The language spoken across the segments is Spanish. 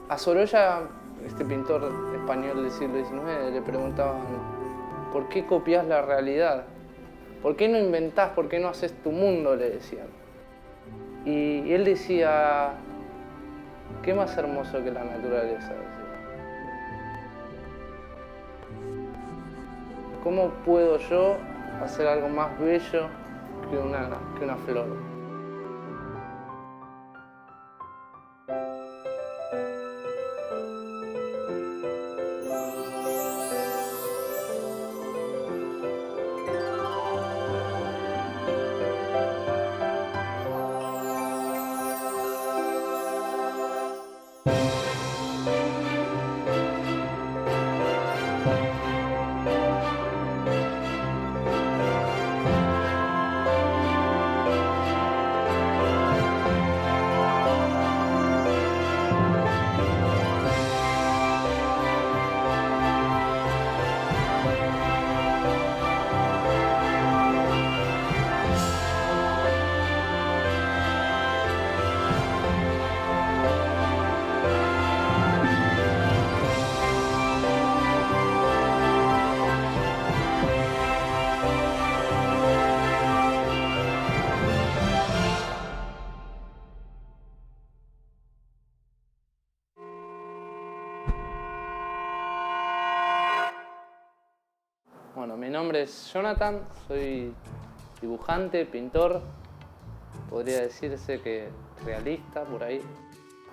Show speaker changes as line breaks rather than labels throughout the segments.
A Sorolla, este pintor español del siglo XIX, le preguntaban ¿por qué copias la realidad? ¿Por qué no inventás? ¿Por qué no haces tu mundo? Le decían. Y él decía, ¿qué más hermoso que la naturaleza? Decía. ¿Cómo puedo yo hacer algo más bello que una flor? Bueno, mi nombre es Jonathan, soy dibujante, pintor, podría decirse que realista por ahí.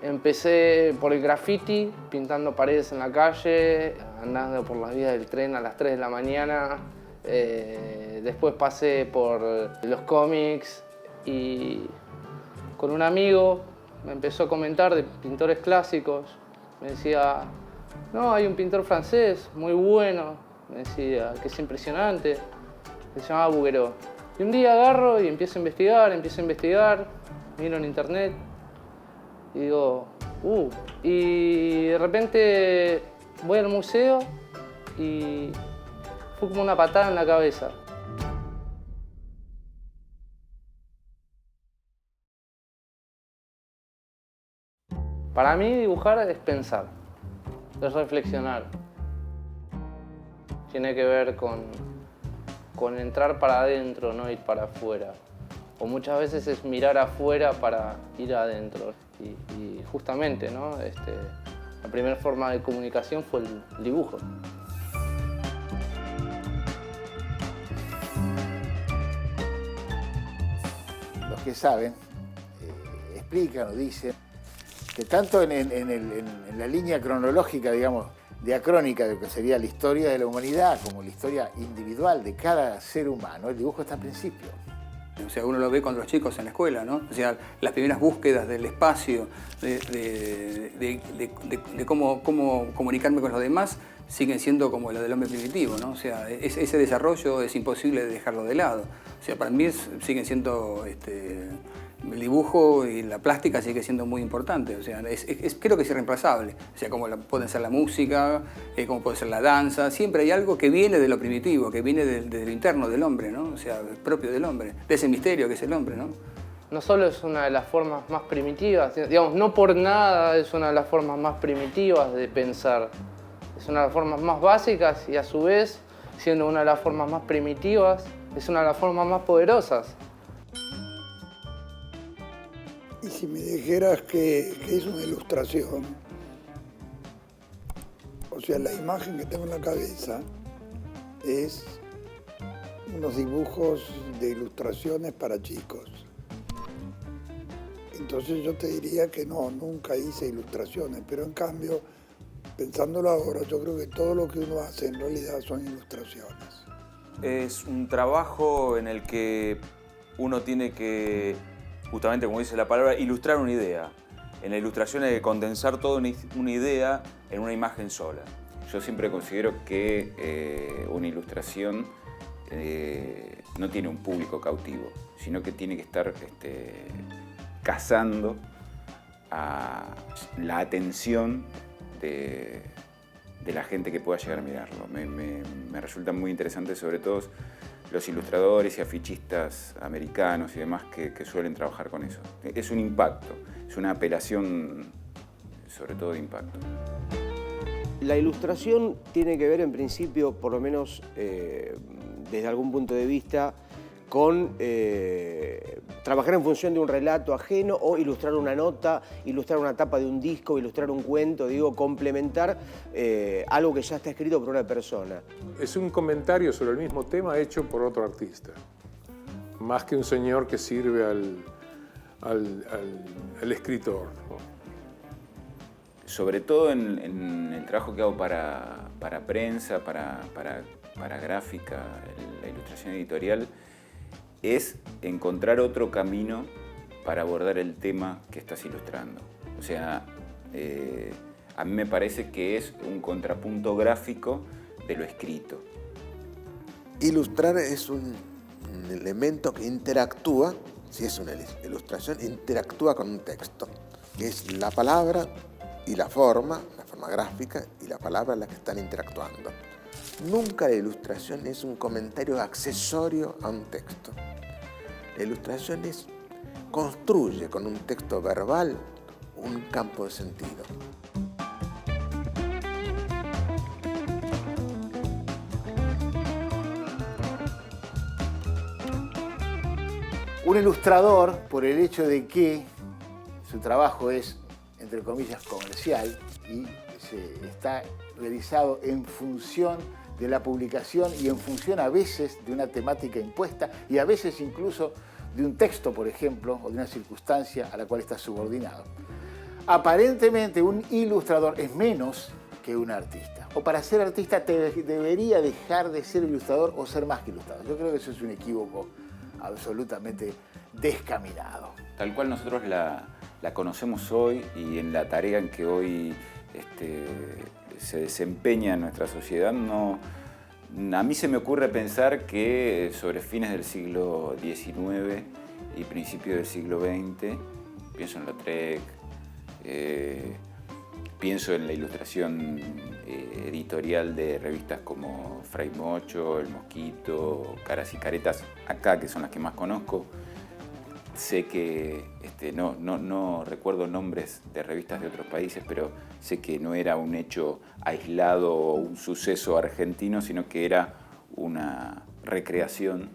Empecé por el graffiti, pintando paredes en la calle, andando por las vías del tren a las 3 de la mañana. Después pasé por los cómics y con un amigo me empezó a comentar de pintores clásicos. Me decía, no, hay un pintor francés muy bueno, me decía, que es impresionante, que se llamaba Bouguereau. Y un día agarro y empiezo a investigar, miro en internet y digo, y de repente voy al museo y fue como una patada en la cabeza. Para mí dibujar es pensar, es reflexionar. Tiene que ver con entrar para adentro, no ir para afuera. O muchas veces es mirar afuera para ir adentro. Y justamente, ¿no? La primera forma de comunicación fue el dibujo.
Los que saben explican o dicen que tanto en la línea cronológica, digamos, diacrónica de lo que sería la historia de la humanidad, como la historia individual de cada ser humano, el dibujo está al principio.
O sea, uno lo ve con los chicos en la escuela, ¿no? O sea, las primeras búsquedas del espacio, de cómo comunicarme con los demás, siguen siendo como la del hombre primitivo, ¿no? O sea, ese desarrollo es imposible dejarlo de lado. O sea, para mí siguen siendo el dibujo y la plástica sigue siendo muy importante. O sea, creo que es irreemplazable. O sea, como puede ser la música, como puede ser la danza. Siempre hay algo que viene de lo primitivo, que viene de lo interno del hombre, ¿no? O sea, propio del hombre, de ese misterio que es el hombre, ¿no?
No solo es una de las formas más primitivas, digamos, no por nada es una de las formas más primitivas de pensar. Es una de las formas más básicas y a su vez, siendo una de las formas más primitivas, es una de las formas más poderosas.
Y si me dijeras que es una ilustración, o sea, la imagen que tengo en la cabeza es unos dibujos de ilustraciones para chicos. Entonces yo te diría que no, nunca hice ilustraciones, pero en cambio, pensándolo ahora, yo creo que todo lo que uno hace en realidad son ilustraciones.
Es un trabajo en el que uno tiene que, justamente como dice la palabra, ilustrar una idea. En la ilustración hay que condensar toda una idea en una imagen sola. Yo siempre considero que una ilustración no tiene un público cautivo, sino que tiene que estar cazando a la atención de la gente que pueda llegar a mirarlo. Me resultan muy interesantes sobre todo los ilustradores y afichistas americanos y demás que suelen trabajar con eso. Es un impacto, es una apelación sobre todo de impacto.
La ilustración tiene que ver en principio, por lo menos desde algún punto de vista, con trabajar en función de un relato ajeno o ilustrar una nota, ilustrar una tapa de un disco, ilustrar un cuento, digo, complementar algo que ya está escrito por una persona.
Es un comentario sobre el mismo tema hecho por otro artista, más que un señor que sirve al escritor, ¿no?
Sobre todo en el trabajo que hago para prensa, para gráfica, la ilustración editorial, es encontrar otro camino para abordar el tema que estás ilustrando. O sea, a mí me parece que es un contrapunto gráfico de lo escrito.
Ilustrar es un elemento que interactúa, si es una ilustración, interactúa con un texto, que es la palabra y la forma gráfica y la palabra la que están interactuando. Nunca la ilustración es un comentario accesorio a un texto. La ilustración construye con un texto verbal un campo de sentido.
Un ilustrador, por el hecho de que su trabajo es, entre comillas, comercial y está realizado en función de la publicación y en función a veces de una temática impuesta y a veces incluso de un texto, por ejemplo, o de una circunstancia a la cual está subordinado. Aparentemente un ilustrador es menos que un artista. O para ser artista debería dejar de ser ilustrador o ser más que ilustrador. Yo creo que eso es un equívoco absolutamente descaminado.
Tal cual nosotros la conocemos hoy y en la tarea en que hoy se desempeña en nuestra sociedad, a mí se me ocurre pensar que sobre fines del siglo XIX y principios del siglo XX, pienso en Lautrec, pienso en la ilustración editorial de revistas como Fray Mocho, El Mosquito, Caras y Caretas, acá, que son las que más conozco. Sé que, no recuerdo nombres de revistas de otros países, pero sé que no era un hecho aislado o un suceso argentino, sino que era una recreación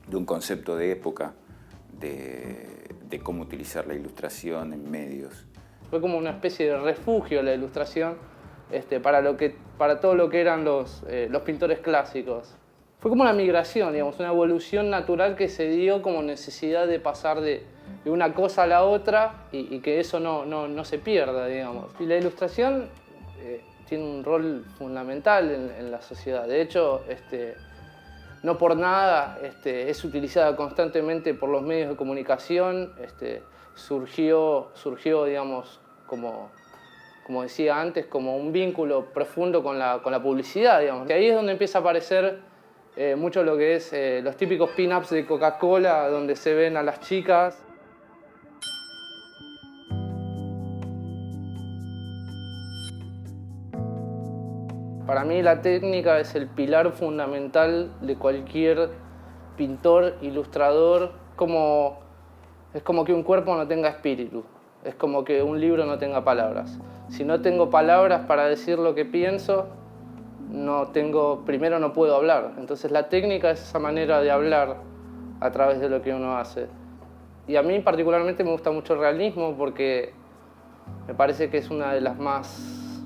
de un concepto de época, de cómo utilizar la ilustración en medios.
Fue como una especie de refugio la ilustración para todo lo que eran los pintores clásicos. Fue como una migración, digamos, una evolución natural que se dio como necesidad de pasar de una cosa a la otra y que eso no se pierda, digamos. Y la ilustración tiene un rol fundamental en la sociedad. De hecho, no por nada es utilizada constantemente por los medios de comunicación. Surgió, digamos, como decía antes, como un vínculo profundo con la publicidad, digamos. Y ahí es donde empieza a aparecer mucho lo que es los típicos pin-ups de Coca-Cola, donde se ven a las chicas. Para mí la técnica es el pilar fundamental de cualquier pintor, ilustrador. Es como que un cuerpo no tenga espíritu, es como que un libro no tenga palabras. Si no tengo palabras para decir lo que pienso, primero no puedo hablar. Entonces la técnica es esa manera de hablar a través de lo que uno hace. Y a mí particularmente me gusta mucho el realismo porque me parece que es una de las más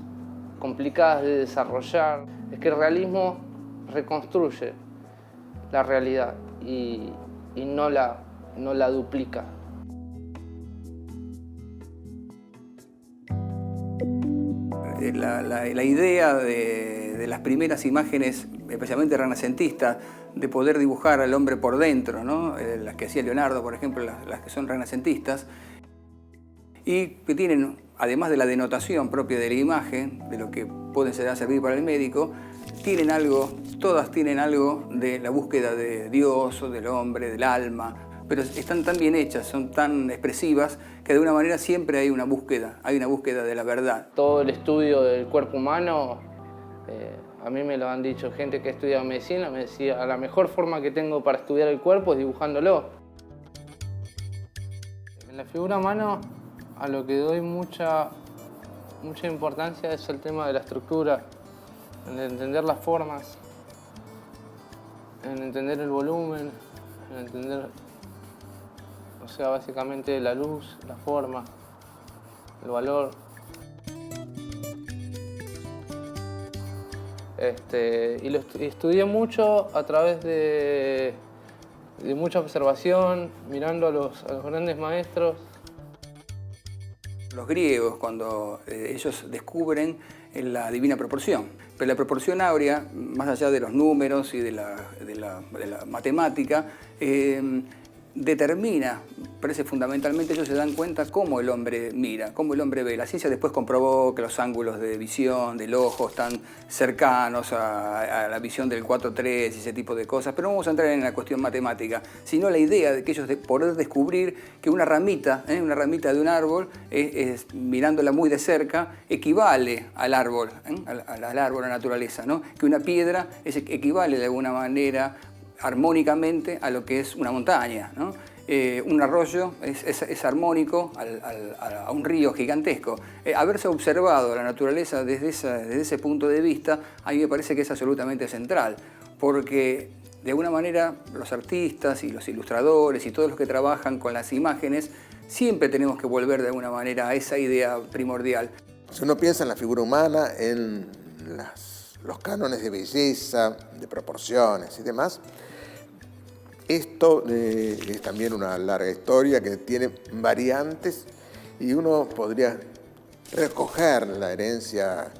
complicadas de desarrollar. Es que el realismo reconstruye la realidad y no la duplica.
La idea de las primeras imágenes, especialmente renacentistas, de poder dibujar al hombre por dentro, ¿no? Las que hacía Leonardo, por ejemplo, las que son renacentistas, y que tienen, además de la denotación propia de la imagen, de lo que puede servir para el médico, todas tienen algo de la búsqueda de Dios o del hombre, del alma, pero están tan bien hechas, son tan expresivas, que de alguna manera siempre hay una búsqueda de la verdad.
Todo el estudio del cuerpo humano, a mí me lo han dicho gente que ha estudiado medicina, me decía, la mejor forma que tengo para estudiar el cuerpo es dibujándolo. En la figura humana, a lo que doy mucha mucha importancia es el tema de la estructura, en entender las formas, en entender el volumen, en entender, o sea, básicamente la luz, la forma, el valor. Y estudié mucho a través de mucha observación, mirando a los grandes maestros.
Los griegos, cuando ellos descubren la divina proporción, pero la proporción áurea, más allá de los números y de la matemática, determina, parece fundamentalmente, ellos se dan cuenta cómo el hombre mira, cómo el hombre ve. La ciencia después comprobó que los ángulos de visión del ojo están cercanos a la visión del 4:3 y ese tipo de cosas, pero no vamos a entrar en la cuestión matemática, sino la idea de que ellos poder descubrir que una ramita de un árbol, mirándola muy de cerca, equivale al árbol, al árbol, a la naturaleza, ¿no? Que una piedra equivale de alguna manera armónicamente a lo que es una montaña, ¿no? Un arroyo es armónico a un río gigantesco. Haberse observado la naturaleza desde ese punto de vista, a mí me parece que es absolutamente central, porque de alguna manera los artistas y los ilustradores y todos los que trabajan con las imágenes siempre tenemos que volver de alguna manera a esa idea primordial.
Si uno piensa en la figura humana, en los cánones de belleza, de proporciones y demás, esto es también una larga historia que tiene variantes y uno podría recoger la herencia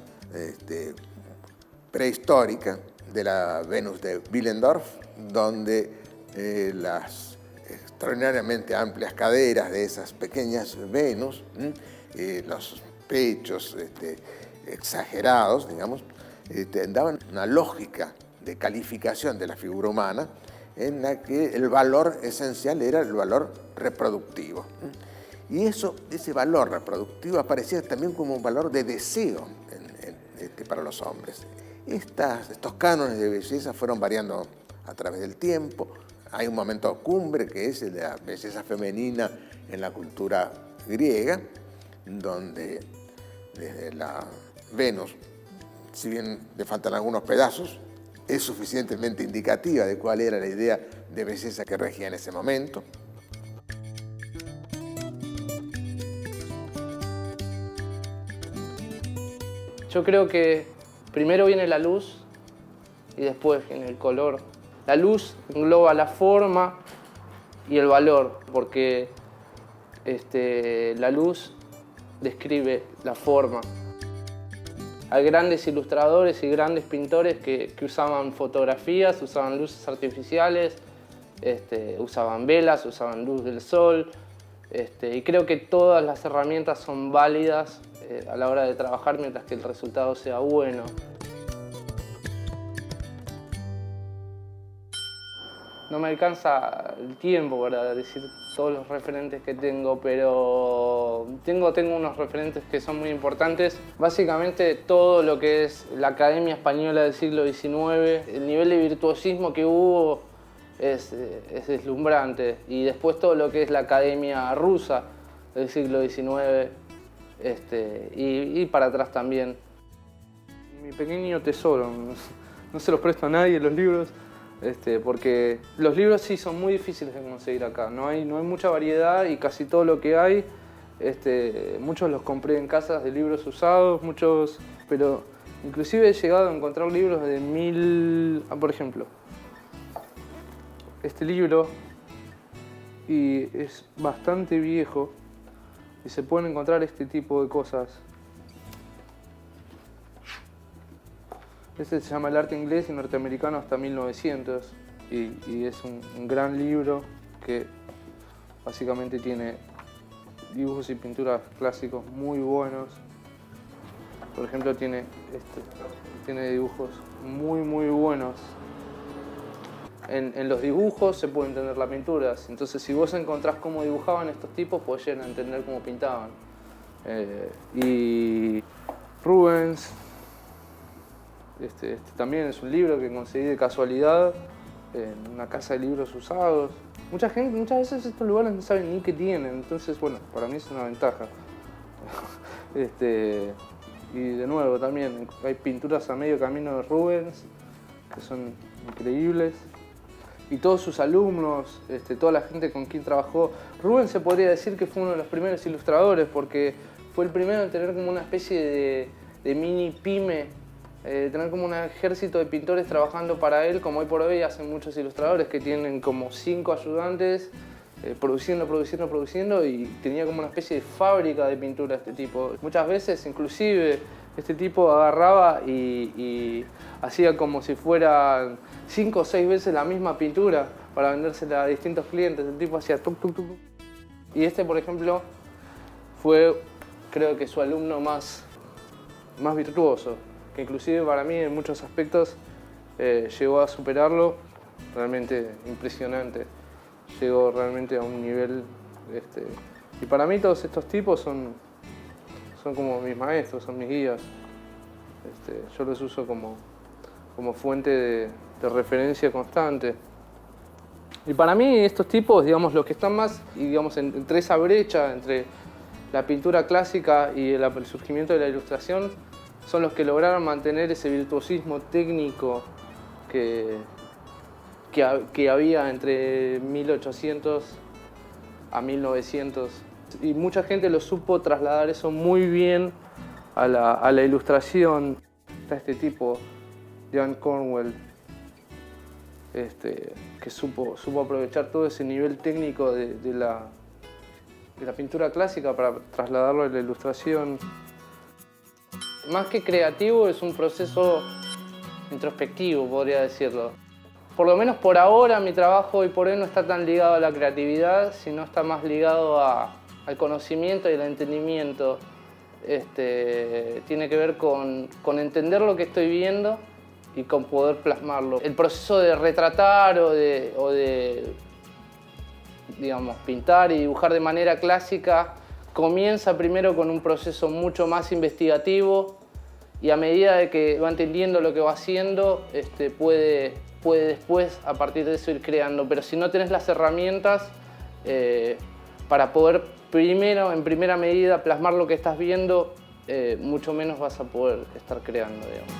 prehistórica de la Venus de Willendorf, donde las extraordinariamente amplias caderas de esas pequeñas Venus, los pechos exagerados, digamos, daban una lógica de calificación de la figura humana en la que el valor esencial era el valor reproductivo. Y ese valor reproductivo aparecía también como un valor de deseo para los hombres. Estos cánones de belleza fueron variando a través del tiempo. Hay un momento cumbre que es el de la belleza femenina en la cultura griega, donde desde la Venus, si bien le faltan algunos pedazos, es suficientemente indicativa de cuál era la idea de belleza que regía en ese momento.
Yo creo que primero viene la luz y después viene el color. La luz engloba la forma y el valor, porque la luz describe la forma. Hay grandes ilustradores y grandes pintores que usaban fotografías, usaban luces artificiales, usaban velas, usaban luz del sol, y creo que todas las herramientas son válidas a la hora de trabajar mientras que el resultado sea bueno. No me alcanza el tiempo para decir todos los referentes que tengo, pero tengo unos referentes que son muy importantes. Básicamente todo lo que es la Academia Española del siglo XIX, el nivel de virtuosismo que hubo es deslumbrante. Y después todo lo que es la Academia Rusa del siglo XIX y para atrás también. Mi pequeño tesoro, no se los presto a nadie los libros. Porque los libros sí son muy difíciles de conseguir acá, no hay mucha variedad y casi todo lo que hay, muchos los compré en casas de libros usados, pero inclusive he llegado a encontrar libros de por ejemplo, este libro y es bastante viejo y se pueden encontrar este tipo de cosas. Este se llama El arte inglés y norteamericano hasta 1900 y es un gran libro que básicamente tiene dibujos y pinturas clásicos muy buenos. Por ejemplo, tiene dibujos muy buenos. En los dibujos se puede entender la pintura, entonces si vos encontrás cómo dibujaban estos tipos, podés llegar a entender cómo pintaban. Y Rubens, también es un libro que conseguí de casualidad en una casa de libros usados. Muchas veces estos lugares no saben ni qué tienen, entonces bueno, para mí es una ventaja. Y de nuevo también hay pinturas a medio camino de Rubens que son increíbles. Y todos sus alumnos, toda la gente con quien trabajó. Rubens se podría decir que fue uno de los primeros ilustradores porque fue el primero en tener como una especie de mini pyme, tener como un ejército de pintores trabajando para él, como hoy por hoy hacen muchos ilustradores que tienen como 5 ayudantes produciendo y tenía como una especie de fábrica de pintura este tipo. Muchas veces inclusive este tipo agarraba y hacía como si fueran 5 o 6 veces la misma pintura para vendérsela a distintos clientes. El tipo hacía tuc, tuc, tuc. Y por ejemplo, fue creo que su alumno más virtuoso, que inclusive para mí en muchos aspectos llegó a superarlo, realmente impresionante. Llegó realmente a un nivel... y para mí todos estos tipos son como mis maestros, son mis guías. Yo los uso como fuente de referencia constante. Y para mí estos tipos, digamos, los que están más digamos, entre esa brecha, entre la pintura clásica y el surgimiento de la ilustración, son los que lograron mantener ese virtuosismo técnico que había entre 1800 a 1900. Y mucha gente lo supo trasladar eso muy bien a la ilustración. Está este tipo, Jan Cornwell, que supo aprovechar todo ese nivel técnico de la pintura clásica para trasladarlo a la ilustración. Más que creativo, es un proceso introspectivo, podría decirlo. Por lo menos por ahora mi trabajo hoy por hoy no está tan ligado a la creatividad, sino está más ligado al conocimiento y al entendimiento. Tiene que ver con entender lo que estoy viendo y con poder plasmarlo. El proceso de retratar o de digamos, pintar y dibujar de manera clásica comienza primero con un proceso mucho más investigativo y a medida de que va entendiendo lo que va haciendo, puede después a partir de eso ir creando. Pero si no tenés las herramientas para poder primero, en primera medida, plasmar lo que estás viendo, mucho menos vas a poder estar creando, digamos.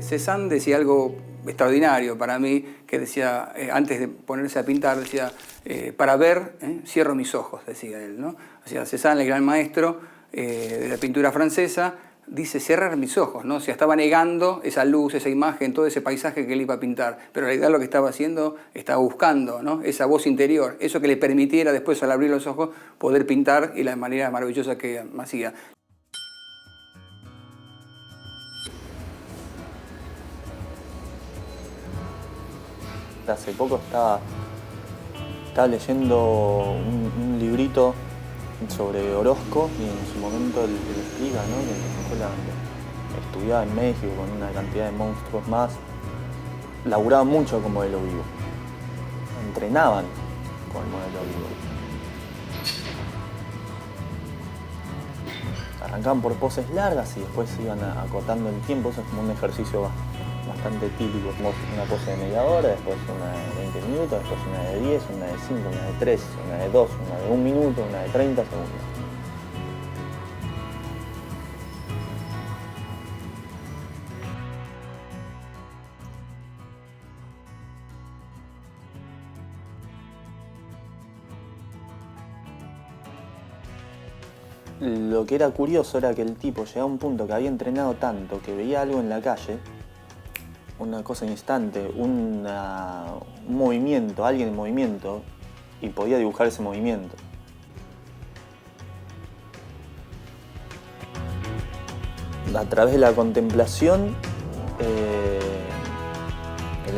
Cézanne decía algo extraordinario para mí, que decía, antes de ponerse a pintar, decía, para ver, cierro mis ojos, decía él, ¿no? O sea, Cézanne, el gran maestro de la pintura francesa, dice cerrar mis ojos, ¿no? O sea, estaba negando esa luz, esa imagen, todo ese paisaje que él iba a pintar, pero en realidad lo que estaba haciendo, estaba buscando, ¿no? Esa voz interior, eso que le permitiera después, al abrir los ojos, poder pintar y la manera maravillosa que hacía.
Hace poco estaba leyendo un librito sobre Orozco y en su momento él explica, ¿no? Que en la escuela donde estudiaba en México con una cantidad de monstruos más, laburaban mucho con modelo vivo, entrenaban con el modelo vivo. Arrancaban por poses largas y después se iban acotando el tiempo, eso es como un ejercicio bastante típico, una pose de media hora, después una de 20 minutos, después una de 10, una de 5, una de 3, una de 2, una de 1 minuto, una de 30 segundos. Lo que era curioso era que el tipo llegaba a un punto que había entrenado tanto que veía algo en la calle, una cosa instante, un movimiento, alguien en movimiento, y podía dibujar ese movimiento. a través de la contemplación, el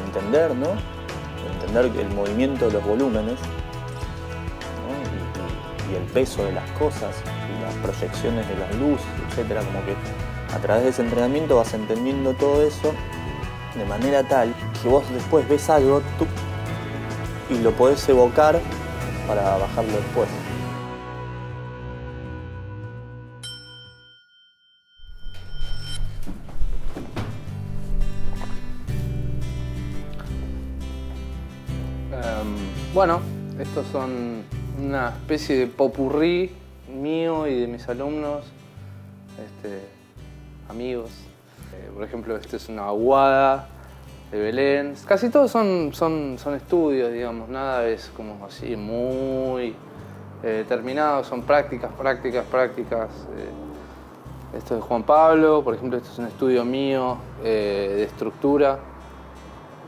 entender, ¿no? El entender el movimiento de los volúmenes, ¿no? y el peso de las cosas, y las proyecciones de las luces, etc. Como que a través de ese entrenamiento vas entendiendo todo eso de manera tal que vos después ves algo y lo podés evocar para bajarlo después.
Bueno, estos son una especie de popurrí mío y de mis alumnos, amigos. Por ejemplo, este es una aguada de Belén. Casi todos son estudios, digamos, nada es como así muy determinado, son prácticas. Esto es de Juan Pablo, por ejemplo, este es un estudio mío de estructura.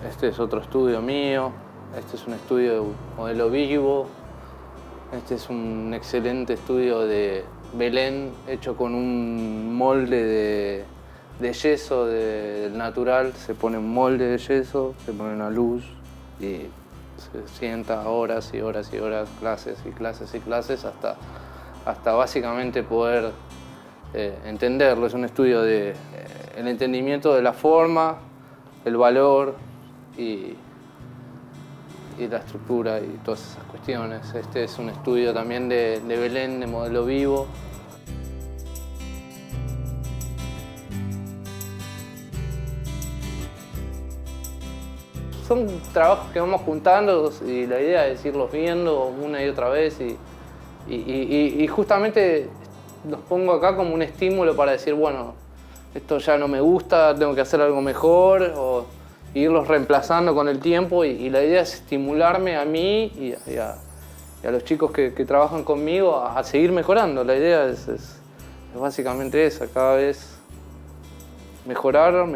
Este es otro estudio mío. Este es un estudio de modelo vivo. Este es un excelente estudio de Belén hecho con un molde de yeso del natural. Se pone un molde de yeso, se pone una luz y se sienta horas y horas y horas, clases y clases y clases hasta básicamente poder entenderlo. Es un estudio de el entendimiento de la forma, el valor y la estructura y todas esas cuestiones. Este es un estudio también de Belén, de modelo vivo. Son trabajos que vamos juntando y la idea es irlos viendo una y otra vez y justamente los pongo acá como un estímulo para decir, bueno, esto ya no me gusta, tengo que hacer algo mejor, o irlos reemplazando con el tiempo y la idea es estimularme a mí y a los chicos que trabajan conmigo a seguir mejorando. La idea es básicamente esa, cada vez mejorar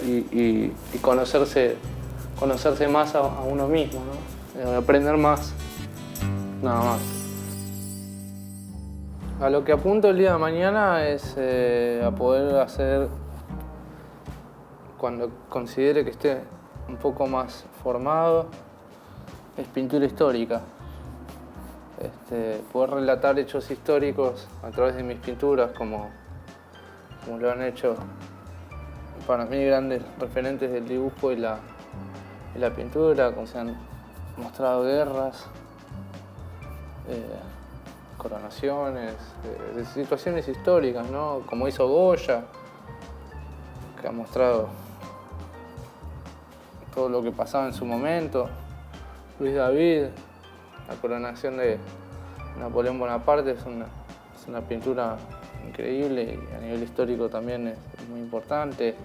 y conocerse más a uno mismo, ¿no? Aprender más, nada más. A lo que apunto el día de mañana es a poder hacer, cuando considere que esté un poco más formado, es pintura histórica. Poder relatar hechos históricos a través de mis pinturas, como lo han hecho para mí grandes referentes del dibujo y la pintura, como se han mostrado guerras, coronaciones, de situaciones históricas, ¿no? Como hizo Goya, que ha mostrado todo lo que pasaba en su momento. Luis David, la coronación de Napoleón Bonaparte es una pintura increíble y a nivel histórico también es muy importante.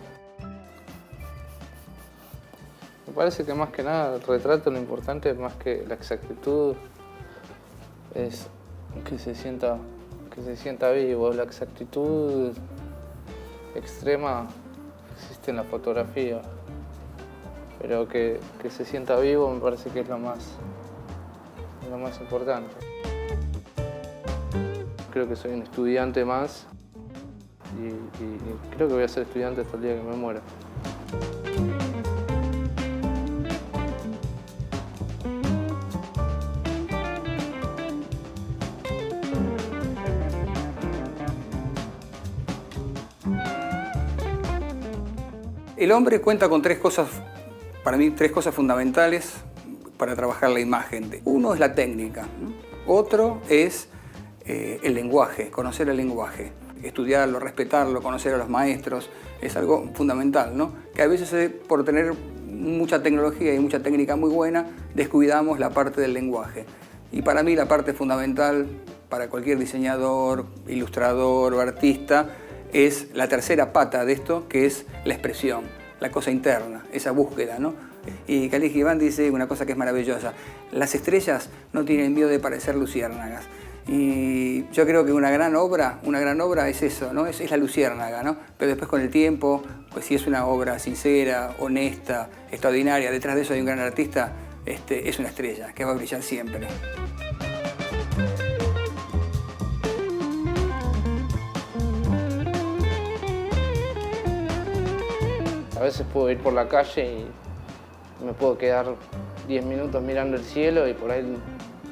Me parece que más que nada el retrato, lo importante más que la exactitud es que se sienta vivo. La exactitud extrema existe en la fotografía, pero que se sienta vivo me parece que es lo más importante. Creo que soy un estudiante más y creo que voy a ser estudiante hasta el día que me muera.
El hombre cuenta con tres cosas, para mí, tres cosas fundamentales para trabajar la imagen. Uno es la técnica, ¿no? Otro es el lenguaje, conocer el lenguaje, estudiarlo, respetarlo, conocer a los maestros, es algo fundamental, ¿no? Que a veces por tener mucha tecnología y mucha técnica muy buena, descuidamos la parte del lenguaje. Y para mí la parte fundamental para cualquier diseñador, ilustrador o artista es la tercera pata de esto, que es la expresión, la cosa interna, esa búsqueda, ¿no? Y Khalil Gibran dice una cosa que es maravillosa: las estrellas no tienen miedo de parecer luciérnagas. Y yo creo que una gran obra es eso, ¿no? Es la luciérnaga, ¿no? Pero después con el tiempo, pues si es una obra sincera, honesta, extraordinaria, detrás de eso hay un gran artista, es una estrella que va a brillar siempre.
veces puedo ir por la calle y me puedo quedar 10 minutos mirando el cielo y por ahí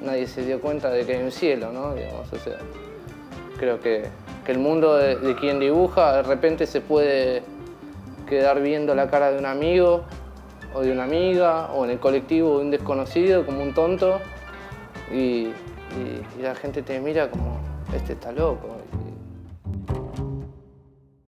nadie se dio cuenta de que hay un cielo, ¿no? Digamos, o sea, creo que el mundo de quien dibuja de repente se puede quedar viendo la cara de un amigo o de una amiga o en el colectivo de un desconocido como un tonto y la gente te mira como, este está loco.